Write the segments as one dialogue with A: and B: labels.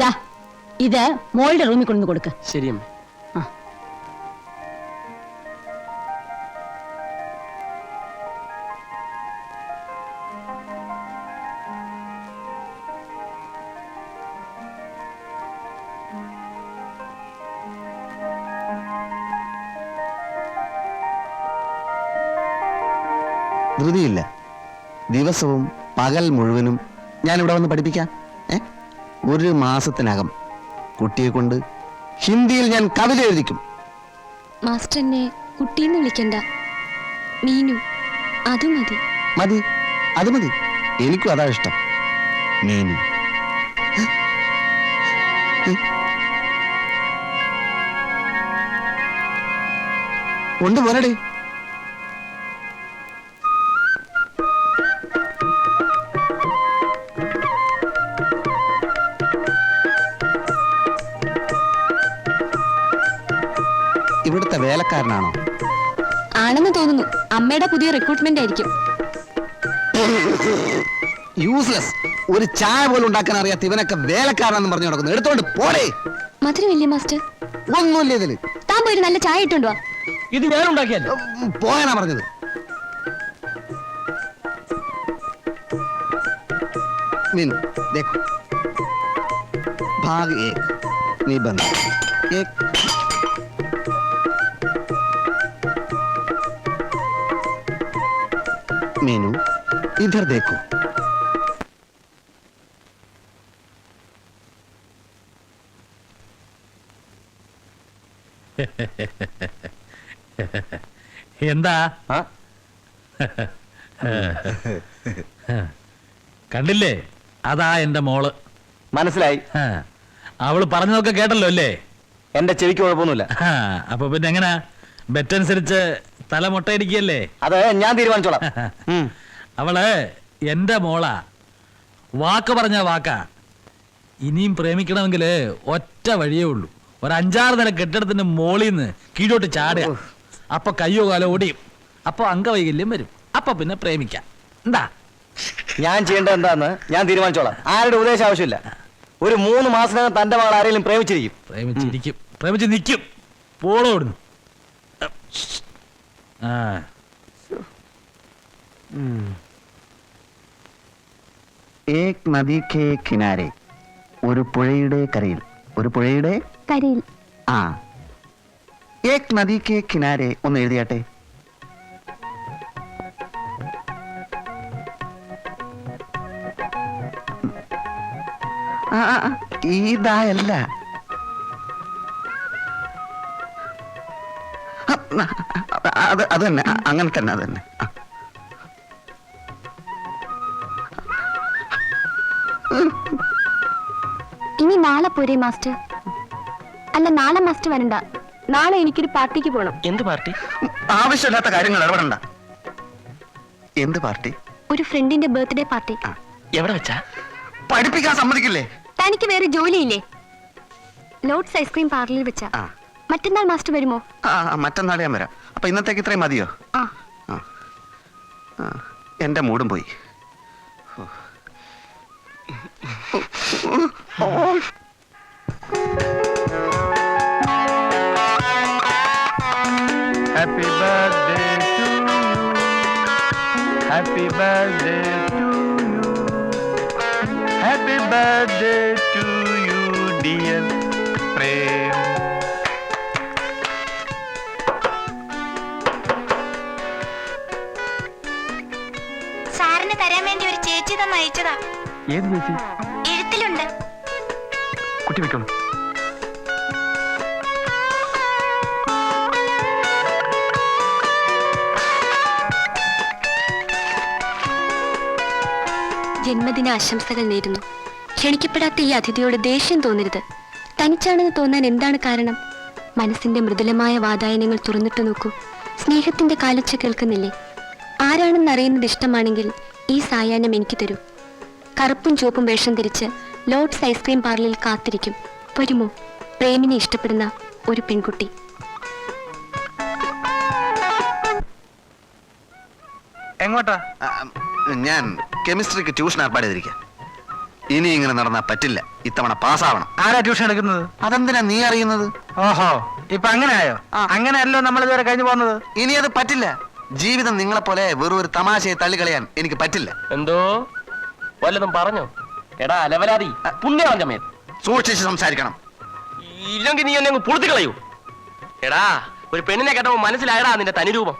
A: ദാ ഇത് മോളുടെ റൂമിൽ കൊണ്ടു കൊടുക്ക്.
B: ശരി അമ്മ.
C: ധൃതിയില്ല. ദിവസവും പകൽ മുഴുവനും ഞാനിവിടെ വന്ന് പഠിപ്പിക്കാം. ഒരു മാസത്തിനകം കുട്ടിയെ കൊണ്ട് ഹിന്ദിയിൽ ഞാൻ കവിത എഴുതിക്കും.
D: മാസ്റ്റർ എന്നെ കുട്ടീന്ന് വിളിക്കണ്ട, മീനു. അത് മതി.
C: മതി, അത് മതി. എനിക്കും അതാ ഇഷ്ടം. മീനു. കൊണ്ടുപോരടേ. ഇവിടുത്തെ വേലക്കാരനാണോ?
D: ആണെന്ന് തോന്നുന്നു. അമ്മയുടെ പുതിയ റിക്രൂട്ട്മെന്റ് ആയിരിക്കും.
C: യൂസ്ലെസ്. ഒരു ചായ പോലും ഉണ്ടാക്കാൻ അറിയാത്ത ഇവനൊക്കെ വേലക്കാരനെന്ന് പറഞ്ഞു നടക്കുന്നു. എടുത്തോണ്ട് പോടേ.
D: മധുരമില്ലേ മാസ്റ്റർ?
C: ഒന്നുമില്ല ഇതില്.
D: താൻ പോയി നല്ല ചായ ഇട്ടുണ്ടോ?
B: ഇത് ഞാൻ ഉണ്ടാക്കിയല്ലോ.
C: പോയാനാ പറഞ്ഞത്. मीनू देखो, भाग 1 निबंध 1। मीनू इधर देखो।
E: എന്താ കണ്ടില്ലേ? അതാ എന്റെ മോള്.
B: മനസ്സിലായി.
E: അവള് പറഞ്ഞതൊക്കെ കേട്ടല്ലോ അല്ലേ?
B: എന്റെ ചെവിക്ക് കുഴപ്പമൊന്നുമില്ല.
E: അപ്പൊ പിന്നെ എങ്ങനാ? ബെറ്റനുസരിച്ച് തല മുട്ടയടിക്കല്ലേ?
B: അത് ഞാൻ തീരുമാനിച്ചോളാം.
E: അവള് എന്റെ മോളാ. വാക്ക് പറഞ്ഞ വാക്കാ. ഇനിയും പ്രേമിക്കണമെങ്കിൽ ഒറ്റ വഴിയേ ഉള്ളൂ. ഒരു 5-6 നില കെട്ടിടത്തിന്റെ മോളിന്ന് കീഴോട്ട് ചാടുക. അപ്പൊ കയ്യോ കാലോ ഓടിയും. അപ്പൊ അംഗവൈകല്യം വരും. അപ്പൊ പിന്നെ പ്രേമിക്കാം. എന്താ
B: ഞാൻ ചെയ്യേണ്ടത് എന്താന്ന് ഞാൻ തീരുമാനിച്ചോളാം. ആരുടെ ഉപദേശം ആവശ്യമില്ല. ഒരു 3 മാസത്തിനകം തന്റെ മകൾ ആരെങ്കിലും പ്രേമിച്ചിരിക്കും.
E: പ്രേമിച്ചിരിക്കും. പ്രേമിച്ച് നിൽക്കും. പോളോടുന്നു.
C: एक नदी के किनारे ഒരു പുഴയുടെ കരയിൽ. ഒരു പുഴയുടെ
D: കരയിൽ.
C: ആ, एक नदी के किनारे ഒന്ന് എഴുതിയാട്ടെ. ഇതായല്ല. അത് തന്നെ, അങ്ങനെ തന്നെ. അത് തന്നെ.
D: ഇനി നാളെ പോരെ മാസ്റ്റർ? അല്ല, നാളെ മാസ്റ്റർ വരണ്ട. നാളെ എനിക്കൊരു പാർട്ടിക്ക് പോണം.
B: എന്ത് പാർട്ടി?
C: ആവശ്യമില്ലാത്ത കാര്യങ്ങൾ ഇടപെടണ്ട. എന്ത് പാർട്ടി?
D: ഒരു ഫ്രണ്ടിന്റെ ബർത്ത്ഡേ പാർട്ടി.
B: എവിടെ വെച്ചാ?
C: പഠിപ്പിക്കാൻ സമ്മതിക്കില്ലേ?
D: തനിക്ക് വേറെ ജോലിയില്ലേ? ലോഡ്സ് ഐസ്ക്രീം പാർലറിൽ വെച്ചാ. മറ്റന്നാൾ മാസ്റ്റർ വരുമോ?
C: മറ്റന്നാൾ ഞാൻ വരാം. അപ്പൊ ഇന്നത്തേക്ക് ഇത്രയും മതിയോ? എന്റെ മൂടും പോയി.
F: Happy birthday to you. Happy birthday to you. Happy birthday to you, dear Prem.
D: സാറിന് തരാൻ വേണ്ടി ഒരു ചേച്ചി തന്നെ അയച്ചതാ.
F: ഏത് ചേച്ചി?
D: എഴുത്തിലുണ്ട്.
F: കുട്ടി വെക്കണം.
D: ജന്മദിന ആശംസകൾ നേരുന്നു. ക്ഷണിക്കപ്പെടാത്ത ഈ അതിഥിയോട് ദേഷ്യം തോന്നരുത്. തനിച്ചാണെന്ന് തോന്നാൻ എന്താണ് കാരണം? മനസ്സിന്റെ മൃദുലമായ വാതായനങ്ങൾ തുറന്നിട്ട് നോക്കൂ. സ്നേഹത്തിന്റെ കാലൊച്ച കേൾക്കുന്നില്ലേ? ആരാണെന്ന് അറിയുന്നത് ഇഷ്ടമാണെങ്കിൽ ഈ സായാഹ്നം എനിക്ക് തരൂ. കറുപ്പും ചുവപ്പും വേഷം ധരിച്ച് ലോഡ്സ് ഐസ്ക്രീം പാർലറിൽ കാത്തിരിക്കും. വരുമോ? പ്രേമിനെ ഇഷ്ടപ്പെടുന്ന ഒരു പെൺകുട്ടി.
F: എങ്ങോട്ടാ?
C: ഞാൻ കെമിസ്ട്രിക്ക് ട്യൂഷൻ ഏർപ്പാട് ചെയ്തിരിക്കാം. ഇനി ഇങ്ങനെ നടന്നാ പറ്റില്ല. ഇത്തവണ പാസ്സാവണം.
F: ആരാ ട്യൂഷൻ എടുക്കുന്നത്?
C: അതെന്തിനാ നീ അറിയുന്നത്?
F: ഓഹോ, ഇപ്പൊ അങ്ങനെ ആയോ? അങ്ങനെയല്ലോ നമ്മൾ ഇതുവരെ കഴിഞ്ഞു പോകുന്നത്.
C: ഇനി അത് പറ്റില്ല. ജീവിതം നിങ്ങളെ പോലെ വെറും ഒരു തമാശയെ തള്ളിക്കളയാൻ എനിക്ക് പറ്റില്ല.
B: എന്തോ വല്ലതും പറഞ്ഞോ? എടാ അലവലാതി പുണ്യവാഞ്ചമേ,
C: സൂക്ഷിച്ച് സംസാരിക്കണം.
B: ഇല്ലെങ്കിൽ നീ എന്നെ പുറത്തു കളയൂ. എടാ ഒരു പെണ്ണിനെ കേട്ടപ്പോ മനസ്സിലായടാ നിന്റെ തനിരൂപം.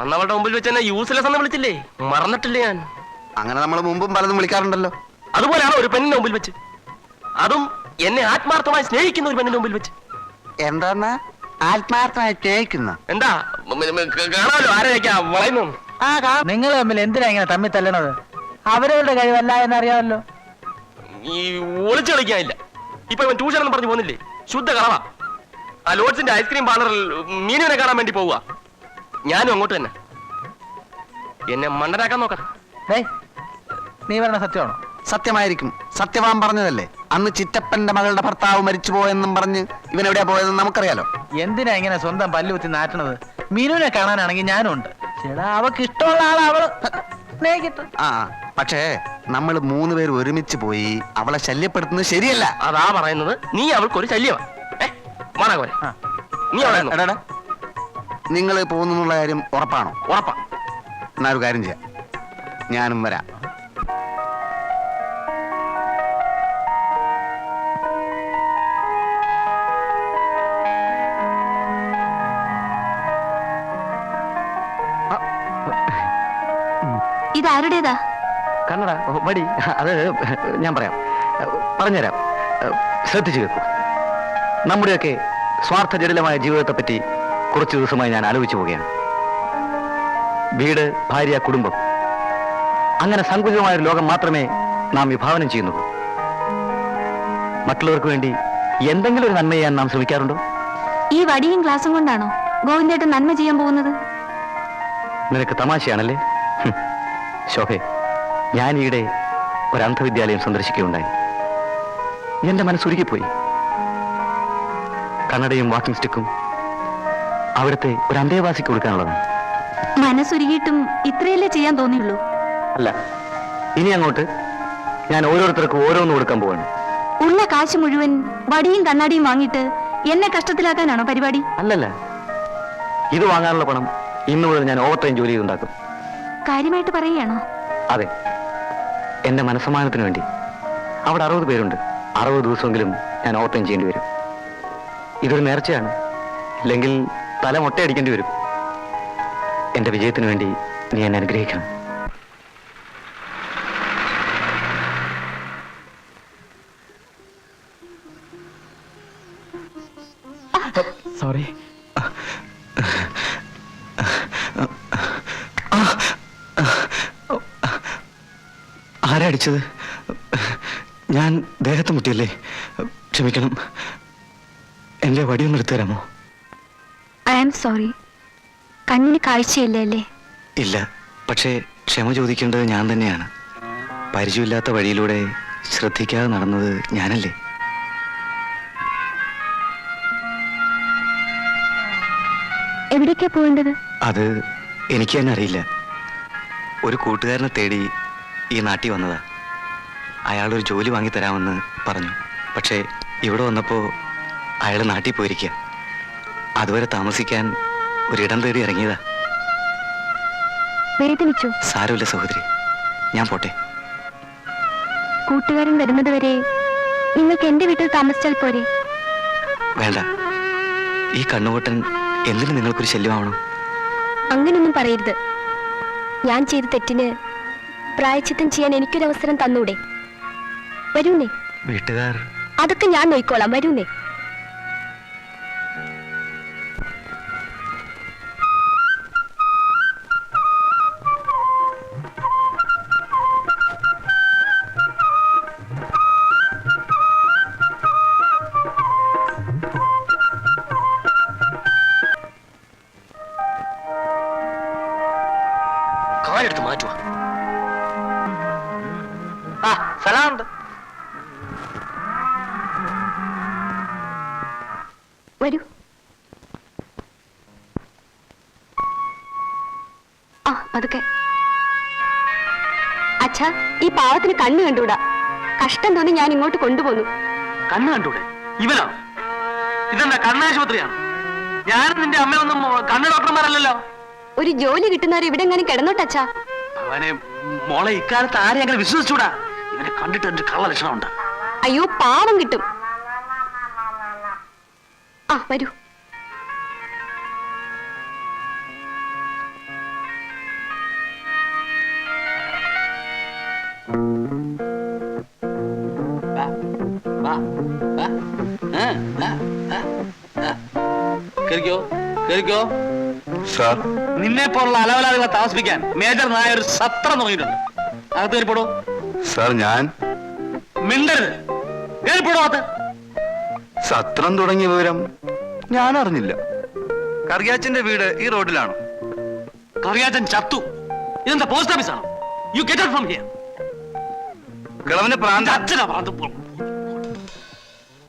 B: അന്നവളുടെ മുമ്പിൽ വെച്ച് എന്നെ യൂസ്ലെസ് എന്ന് വിളിച്ചില്ലേ? മറന്നിട്ടില്ലേ ഞാൻ?
C: അങ്ങനെ നമ്മൾ മുമ്പും പലതും വിളിക്കാറുണ്ടല്ലോ.
B: അതുപോലെയാണോ ഒരു പെണ്ണിന്റെ മുമ്പിൽ വെച്ച്? അതും എന്നെ ആത്മാർത്ഥമായി സ്നേഹിക്കുന്ന ഒരു പെണ്ണിന്റെ മുമ്പിൽ വെച്ച്.
C: എന്താ ആത്മാർത്ഥമായി സ്നേഹിക്കുന്ന?
B: എന്താ കാണാമല്ലോ ആരെയൊക്കെയാ വളയുന്നു.
F: നിങ്ങൾ തമ്മിൽ എന്തിനാ ഇങ്ങനെ തമ്മിൽ തല്ലണത്? അവരവരുടെ കഴിവല്ല എന്നറിയാമല്ലോ.
B: ഈ ഒളിച്ചു കളിക്കാനില്ല. ഇപ്പൊ ഇവൻ ട്യൂഷൻ എന്ന് പറഞ്ഞു പോകുന്നില്ലേ? ശുദ്ധ കളവാ. ആ ലോഡ്സിന്റെ ഐസ്ക്രീം പാർലറിൽ മീനുവിനെ കാണാൻ വേണ്ടി പോവുക. ഞാനും അങ്ങോട്ട് തന്നെ. എന്നെ മണ്ടനാക്കാൻ നോക്കാം.
F: നീ പറഞ്ഞ സത്യമാണോ?
C: സത്യമായിരിക്കും. സത്യവാൻ പറഞ്ഞതല്ലേ. അന്ന് ചിറ്റപ്പന്റെ മകളുടെ ഭർത്താവ് മരിച്ചുപോയെന്നും പറഞ്ഞ് ഇവൻ എവിടെയാ പോയതെന്ന് നമുക്കറിയാലോ.
F: എന്തിനാ ഇങ്ങനെ സ്വന്തം പല്ലുകുത്തി നാട്ടണത്? മീനുവിനെ കാണാനാണെങ്കിൽ ഞാനും ഉണ്ട്. ചേടാ, അവക്ക് ഇഷ്ടമുള്ള ആളെ അവള് സ്നേഹിക്കട്ടെ.
C: ആ പക്ഷേ നമ്മൾ 3 പേര് ഒരുമിച്ച് പോയി അവളെ ശല്യപ്പെടുത്തുന്നത് ശരിയല്ല.
B: അതാ പറയുന്നത്. നീ അവൾക്കൊരു ശല്യമാണ്. നീ അവിടെ
C: നിങ്ങൾ പോകുന്നുള്ള കാര്യം ഉറപ്പാണോ?
B: ഉറപ്പാ.
C: എന്നാ ഒരു കാര്യം ചെയ്യാം, ഞാനും വരാം.
D: ഇതാരുടേതാ?
B: കണ്ണട മടി. അത് ഞാൻ പറയാം, പറഞ്ഞുതരാം. ശ്രദ്ധിച്ചു കേൾക്കൂ. നമ്മുടെയൊക്കെ സ്വാർത്ഥ ജടിലമായ ജീവിതത്തെ പറ്റി കുറച്ചു ദിവസമായി ഞാൻ ആലോചിച്ചു പോവുകയാണ്. വീട്, ഭാര്യ, കുടുംബം, അങ്ങനെ സങ്കുചിതമായ ഒരു ലോകം മാത്രമേ നാം വിഭാവനം ചെയ്യുന്നുള്ളൂ. മറ്റുള്ളവർക്ക് വേണ്ടി എന്തെങ്കിലും ഒരു നന്മ ചെയ്യാൻ നാം ശ്രമിക്കാറുണ്ടോ?
D: ഈ വടിയും ഗ്ലാസും കൊണ്ടാണോ ഗോവിന്ദേട്ടൻ നന്മ ചെയ്യാൻ പോകുന്നത്?
B: നിനക്ക് തമാശയാണല്ലേ? ശോഭെ, ഞാൻ ഈയിടെ ഒരു അന്ധവിദ്യാലയം സന്ദർശിക്കുകയുണ്ടായി. എന്റെ മനസ്സുരുകിപ്പോയി. കണ്ണടയും വാക്കിംഗ് സ്റ്റിക്കും അവിടുത്തെ ഒരു അന്തേവാസിക്ക് കൊടുക്കാനുള്ളതാണ്.
D: മനസ്സുരുകിയിട്ടും ഇത്രയല്ലേ ചെയ്യാൻ തോന്നിയുള്ളൂ?
B: അല്ല, ഇനി അങ്ങോട്ട് ഞാൻ ഓരോരുത്തർക്കും ഓരോന്ന് കൊടുക്കാൻ പോവാണ്.
D: ഉള്ള കാശ് മുഴുവൻ വടിയും കണ്ണാടിയും വാങ്ങിയിട്ട് എന്നെ കഷ്ടത്തിലാക്കാനാണോ പരിപാടി?
B: അല്ലല്ല, ഇത് വാങ്ങാനുള്ള പണം ഇന്നു മുതൽ ഞാൻ ഓവർ ടൈം ജോലി ചെയ്തുണ്ടാക്കും.
D: കാര്യമായിട്ട് പറയുകയാണോ?
B: അതെ, എന്റെ മനസ്സമാനത്തിന് വേണ്ടി. അവിടെ 60 പേരുണ്ട്. 60 ദിവസമെങ്കിലും ഞാൻ ഓവർ ടൈം ചെയ്യേണ്ടി വരും. ഇതൊരു നേർച്ചയാണ്. ഇല്ലെങ്കിൽ തല മൊട്ടയടിക്കേണ്ടി വരും. എന്റെ വിജയത്തിന് വേണ്ടി നീ എന്നെ അനുഗ്രഹിക്കണം.
F: സോറി.
B: ആരാ അടിച്ചത്? ഞാൻ ദേഹത്ത് മുട്ടിയല്ലേ? ക്ഷമിക്കണം. എന്റെ വടിയൊന്നും എടുത്തു തരാമോ?
D: I am sorry. കണ്ണിന് കാഴ്ചയില്ല അല്ലേ?
B: ഇല്ല, പക്ഷേ ക്ഷമ ചോദിക്കേണ്ടത് ഞാൻ തന്നെയാണ്. പരിചയമില്ലാത്ത വഴിയിലൂടെ ശ്രദ്ധിക്കാതെ നടന്നത് ഞാനല്ലേ?
D: എവിടേക്കാ പോകേണ്ടത്?
B: അത് എനിക്ക് തന്നെ അറിയില്ല. ഒരു കൂട്ടുകാരനെ തേടി ഈ നാട്ടിൽ വന്നതാ. അയാളൊരു ജോലി വാങ്ങിത്തരാമെന്ന് പറഞ്ഞു. പക്ഷേ ഇവിടെ വന്നപ്പോൾ അയാൾ നാട്ടിൽ പോയിരിക്കുക. അതുവരെ താമസിക്കാൻ ഒരിടം തേടി ഇറങ്ങിയതാ.
D: വേദനിച്ചു?
B: സാരമില്ല സഹോദരി, ഞാൻ പോട്ടെ.
D: കൂട്ടുകാരൻ വരുന്നത് വരെ നിങ്ങൾക്ക് എന്റെ വീട്ടിൽ താമസിച്ചാൽ പോരെ?
B: വേണ്ട, ഈ കണ്ണുപൊട്ടൻ എന്തിനു നിങ്ങൾക്കൊരു ശല്യമാവണം?
D: അങ്ങനൊന്നും പറയരുത്. ഞാൻ ചെയ്ത തെറ്റിന് പ്രായച്ചിത്തം ചെയ്യാൻ എനിക്കൊരവസരം തന്നൂടെ? വരൂന്നേ.
B: വീട്ടുകാർ
D: അതൊക്കെ ഞാൻ നോക്കിക്കോളാം. വരൂന്നേ.
B: കാലെടുത്ത് മാറ്റുക. ആ സലാമുണ്ട്.
D: വരൂ. ആ പതുക്കെ. അച്ഛാ, ഈ പാവത്തിന് കണ്ണു കണ്ടൂടാ. കഷ്ടം തോന്നി ഞാൻ ഇങ്ങോട്ട് കൊണ്ടുപോന്നു.
B: കണ്ണ് കണ്ടൂടെ? ഇവനോ? ഇതെന്താ കണ്ണാശുപത്രിയാണ്? ഞാനും നിന്റെ അമ്മയൊന്നും കണ്ണ് ഡോക്ടർമാരല്ലല്ലോ.
D: ഒരു ജോലി കിട്ടുന്നവർ ഇവിടെ എങ്ങനെ കിടന്നോട്ടച്ഛാ.
B: അവനെ മോളെ ഇക്കാലത്ത് ആരെയും അങ്ങനെ വിശ്വസിച്ചൂടാ. ഇവനെ കണ്ടിട്ട് എന്റെ കള്ള ലക്ഷണമുണ്ട്.
D: അയ്യോ, പാവം കിട്ടും. ആ വരൂ.
B: നിന്നെ പോലുള്ള അലവലാദികളെ താമസിപ്പിക്കാൻ മേജർ നായ ഒരു സത്രം തുടങ്ങിയിട്ടുണ്ട്. അകത്ത് കയറിപ്പോടോ.
C: സാർ ഞാൻ
B: മിണ്ടരുത്. കയറിപ്പോടോ അകത്ത്.
C: സത്രം തുടങ്ങിയ വിവരം ഞാൻ അറിഞ്ഞില്ല. കറിയാച്ചന്റെ വീട് ഈ റോഡിലാണോ?
B: കറിയാച്ചൻ ചത്തു. ഇതെന്താ പോസ്റ്റ് ഓഫീസാണോ? You get out from here.
C: കിളവന്റെ പ്രാന്ത
B: അച്ഛനാ പ്രാന്ത്.